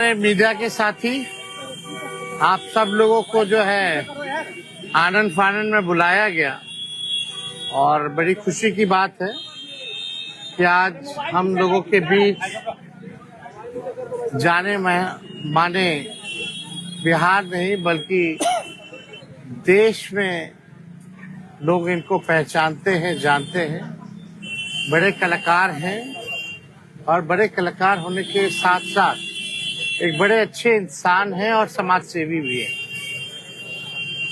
Media के साथी आप सब लोगों को जो है आनंद फानंद में बुलाया गया और बड़ी खुशी की बात है कि आज हम लोगों के बीच जाने माने बिहार नहीं बल्कि देश में लोग इनको पहचानते हैं, जानते हैं। बड़े कलाकार हैं और बड़े कलाकार होने के साथ साथ एक बड़े अच्छे इंसान हैं और समाज सेवी भी हैं।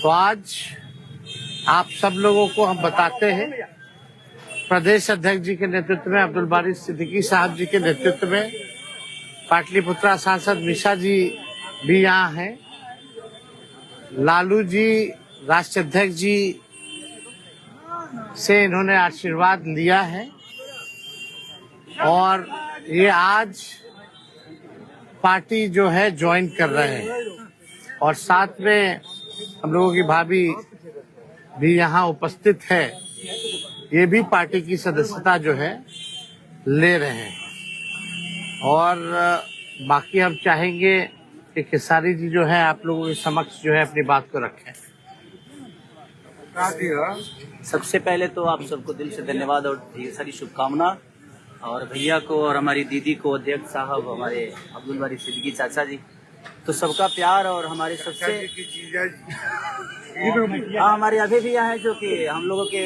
तो आज आप सब लोगों को हम बताते हैं, प्रदेश अध्यक्ष जी के नेतृत्व में, अब्दुल बारी सिद्दीकी साहब जी के नेतृत्व में, पाटलिपुत्रा सांसद मिशा जी भी यहाँ हैं, लालू जी राष्ट्रीय अध्यक्ष जी से इन्होंने आशीर्वाद लिया है और ये आज पार्टी जो है ज्वाइन कर रहे हैं और साथ में हम लोगों की भाभी भी यहाँ उपस्थित है। ये भी पार्टी की सदस्यता जो है ले रहे हैं और बाकी हम चाहेंगे कि खेसारी जी जो है आप लोगों के समक्ष जो है अपनी बात को रखें। सबसे पहले तो आप सबको दिल से धन्यवाद और ढेर सारी शुभकामना, और भैया को और हमारी दीदी को, अध्यक्ष साहब, हमारे अब्दुल बारी सिद्दीकी चाचा जी, तो सबका प्यार और हमारे सबसे हमारे अभी भी यहाँ है जो कि हम लोगों के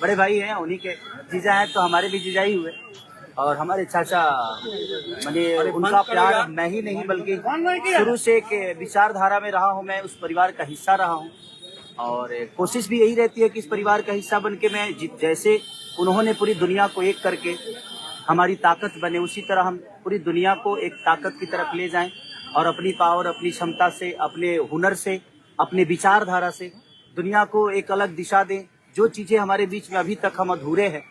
बड़े भाई हैं, उन्हीं के जीजा हैं, तो हमारे भी जीजा ही हुए। और हमारे चाचा मैंने उनका प्यार मैं ही नहीं बल्कि शुरू से एक विचारधारा में रहा हूँ, मैं उस परिवार का हिस्सा रहा हूँ और कोशिश भी यही रहती है कि इस परिवार का हिस्सा बन के मैं जैसे उन्होंने पूरी दुनिया को एक करके हमारी ताकत बने, उसी तरह हम पूरी दुनिया को एक ताकत की तरफ ले जाएं और अपनी पावर, अपनी क्षमता से, अपने हुनर से, अपने विचारधारा से दुनिया को एक अलग दिशा दें। जो चीज़ें हमारे बीच में अभी तक हम अधूरे हैं,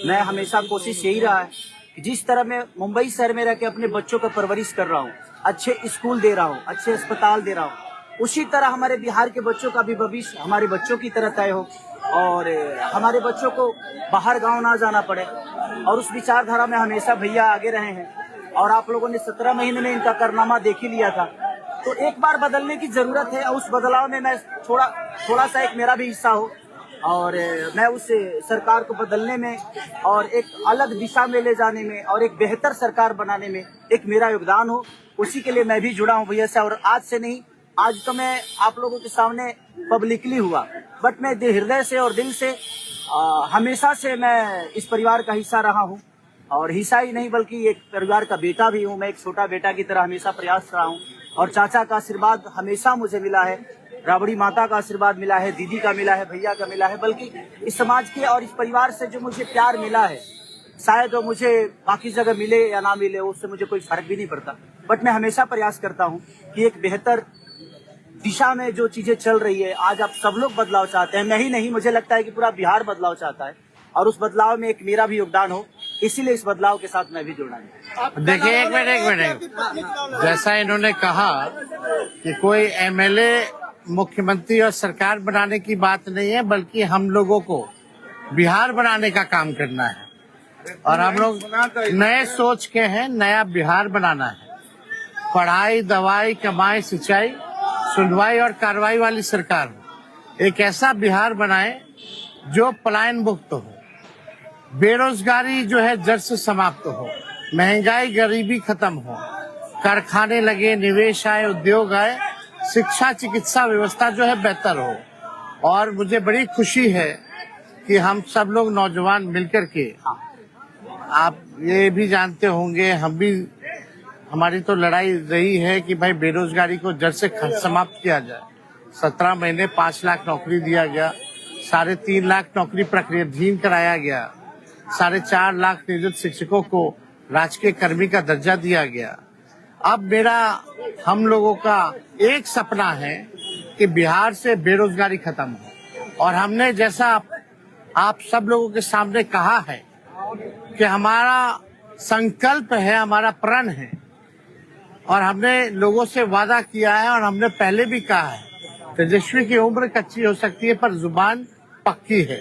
मैं हमेशा कोशिश यही रहा है कि जिस तरह मैं मुंबई शहर में रह के अपने बच्चों का परवरिश कर रहा हूँ, अच्छे स्कूल दे रहा हूँ, अच्छे अस्पताल दे रहा हूँ, उसी तरह हमारे बिहार के बच्चों का भी भविष्य हमारे बच्चों की तरह तय हो और हमारे बच्चों को बाहर गांव ना जाना पड़े। और उस विचारधारा में हमेशा भैया आगे रहे हैं और आप लोगों ने 17 महीने में इनका कारनामा देख ही लिया था। तो एक बार बदलने की जरूरत है और उस बदलाव में मैं थोड़ा सा एक मेरा भी हिस्सा हो और मैं उस सरकार को बदलने में और एक अलग दिशा में ले जाने में और एक बेहतर सरकार बनाने में एक मेरा योगदान हो, उसी के लिए मैं भी जुड़ा हूँ भैया से। और आज से नहीं, आज तो मैं आप लोगों के सामने पब्लिकली हुआ, बट मैं हृदय से और दिल से हमेशा से मैं इस परिवार का हिस्सा रहा हूँ और हिस्सा ही नहीं बल्कि एक परिवार का बेटा भी हूँ। मैं एक छोटा बेटा की तरह हमेशा प्रयास रहा हूँ और चाचा का आशीर्वाद हमेशा मुझे मिला है, राबड़ी माता का आशीर्वाद मिला है, दीदी का मिला है, भैया का मिला है, बल्कि इस समाज के और इस परिवार से जो मुझे प्यार मिला है, शायद वो मुझे बाकी जगह मिले या ना मिले, उससे मुझे कोई फर्क भी नहीं पड़ता। बट मैं हमेशा प्रयास करता हूँ कि एक बेहतर दिशा में जो चीजें चल रही है, आज आप सब लोग बदलाव चाहते हैं, मैं ही नहीं, मुझे लगता है कि पूरा बिहार बदलाव चाहता है और उस बदलाव में एक मेरा भी योगदान हो, इसीलिए इस बदलाव के साथ मैं भी जुड़ा हूँ। देखिए एक मिनट, जैसा इन्होंने कहा कि कोई एमएलए मुख्यमंत्री और सरकार बनाने की बात नहीं है बल्कि हम लोगों को बिहार बनाने का काम करना है और हम लोग नए सोच के हैं, नया बिहार बनाना है। पढ़ाई, दवाई, कमाई, सिंचाई, सुनवाई और कार्रवाई वाली सरकार हो, एक ऐसा बिहार बनाए जो पलायन मुक्त हो, बेरोजगारी जो है जड़ से समाप्त हो, महंगाई गरीबी खत्म हो, कारखाने लगे, निवेश आए, उद्योग आए, शिक्षा चिकित्सा व्यवस्था जो है बेहतर हो। और मुझे बड़ी खुशी है कि हम सब लोग नौजवान मिलकर के, आप ये भी जानते होंगे, हम भी, हमारी तो लड़ाई रही है कि भाई बेरोजगारी को जड़ से समाप्त किया जाए। 17 महीने 5 लाख नौकरी दिया गया, 3.5 लाख नौकरी प्रक्रियाधीन कराया गया, 4.5 लाख नियोजित शिक्षकों को राजकीय कर्मी का दर्जा दिया गया। अब हम लोगों का एक सपना है कि बिहार से बेरोजगारी खत्म हो और हमने जैसा आप सब लोगों के सामने कहा है कि हमारा संकल्प है, हमारा प्रण है और हमने लोगों से वादा किया है और हमने पहले भी कहा है, तेजस्वी की उम्र कच्ची हो सकती है पर जुबान पक्की है।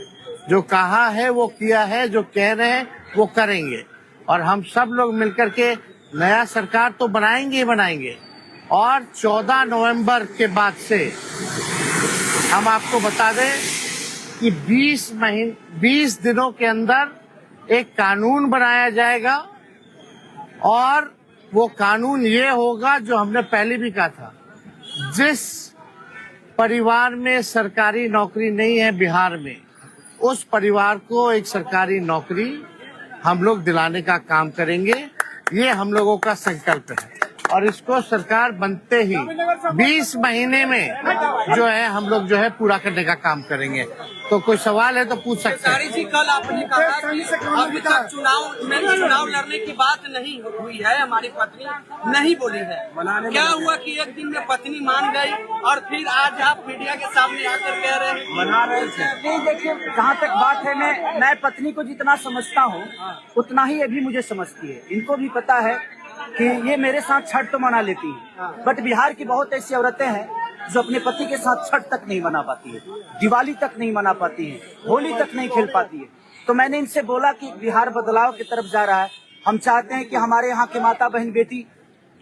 जो कहा है वो किया है, जो कह रहे हैं वो करेंगे और हम सब लोग मिलकर के नया सरकार तो बनाएंगे ही बनाएंगे। और 14 नवंबर के बाद से हम आपको बता दें कि 20 दिनों के अंदर एक कानून बनाया जाएगा और वो कानून ये होगा जो हमने पहले भी कहा था, जिस परिवार में सरकारी नौकरी नहीं है बिहार में, उस परिवार को एक सरकारी नौकरी हम लोग दिलाने का काम करेंगे। ये हम लोगों का संकल्प है और इसको सरकार बनते ही 20 महीने में जो है हम लोग जो है पूरा करने का काम करेंगे। तो कोई सवाल है तो पूछ सकते हैं। खेसारी जी, कल आपने कहा कि अभी तक चुनाव लड़ने की बात नहीं हुई है, हमारी पत्नी नहीं बोली है। क्या हुआ कि एक दिन में पत्नी मान गई और फिर आज आप मीडिया के सामने आकर कह रहे हैं मना रहे थे? नहीं, देखिए, जहाँ तक बात है, मैं पत्नी को जितना समझता हूँ उतना ही ये भी मुझे समझती है। इनको भी पता है कि ये मेरे साथ छठ तो मना लेती है, बट बिहार की बहुत ऐसी औरतें हैं जो अपने पति के साथ छठ तक नहीं मना पाती है, दिवाली तक नहीं मना पाती है, होली तक नहीं खेल पाती है। तो मैंने इनसे बोला कि बिहार बदलाव की तरफ जा रहा है। हम चाहते हैं कि हमारे यहाँ के माता बहन बेटी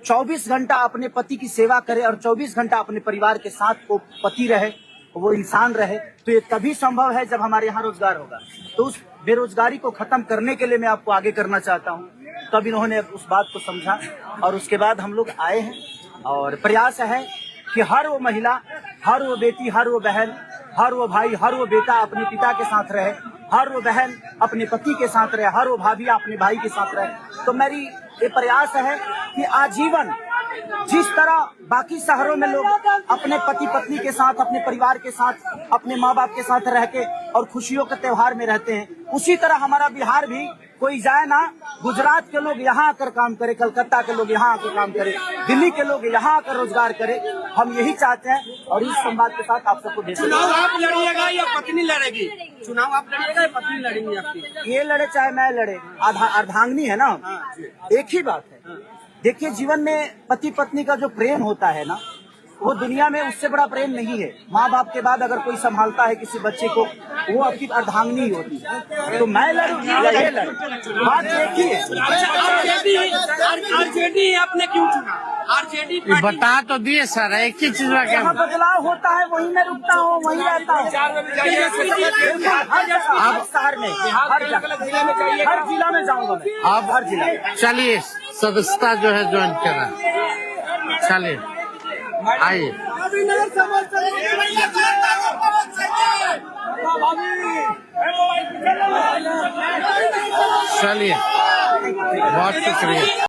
24 घंटा अपने पति की सेवा करे और 24 घंटा अपने परिवार के साथ वो पति रहे, वो इंसान रहे। तो ये तभी संभव है जब हमारे यहाँ रोजगार होगा। तो उस बेरोजगारी को खत्म करने के लिए मैं आपको आगे करना चाहता हूँ। तब इन्होंने उस बात को समझा और उसके बाद हम लोग आए हैं और प्रयास है कि हर वो महिला, हर वो बेटी, हर वो बहन, हर वो भाई, हर वो बेटा अपने पिता के साथ रहे, हर वो बहन अपने पति के साथ रहे, हर वो भाभी अपने भाई के साथ रहे। तो मेरी ये प्रयास है कि आजीवन जिस तरह बाकी शहरों में लोग अपने पति पत्नी के साथ, अपने परिवार के साथ, अपने माँ बाप के साथ रह के और खुशियों के त्योहार में रहते हैं, उसी तरह हमारा बिहार भी कोई जाए ना, गुजरात के लोग यहाँ आकर काम करे, कलकत्ता के लोग यहाँ आकर काम करे, दिल्ली के लोग यहाँ आकर रोजगार करे। हम यही चाहते हैं और इस संवाद के साथ आप सबको भेज। चुनाव आप लड़िएगा या पत्नी लड़ेगी? चुनाव आप लड़िएगा या पत्नी लड़ेंगी आपकी? ये लड़े चाहे मैं लड़े, अर्धांगिनी है ना, एक ही बात है। देखिए, जीवन में पति पत्नी का जो प्रेम होता है ना, वो दुनिया में उससे बड़ा प्रेम नहीं है। माँ बाप के बाद अगर कोई संभालता है किसी बच्चे को, वो आपकी अर्धांगिनी ही होती है। तो मैं लड़ूं या ये लड़ूं, बात एक ही है। आरजेडी आपने क्यों चुना? आरजेडी बता तो दिए सर, एक ही चीज में क्या जहाँ बदलाव होता है वहीं मैं रुकता हूँ, वहीं रहता हूँ। अब शहर में, हर जिला में जाऊंगा मैं। अब हर जिला। चलिए, सदस्यता जो है ज्वाइन करा, चलिए आइए। चलिए, बहुत शुक्रिया।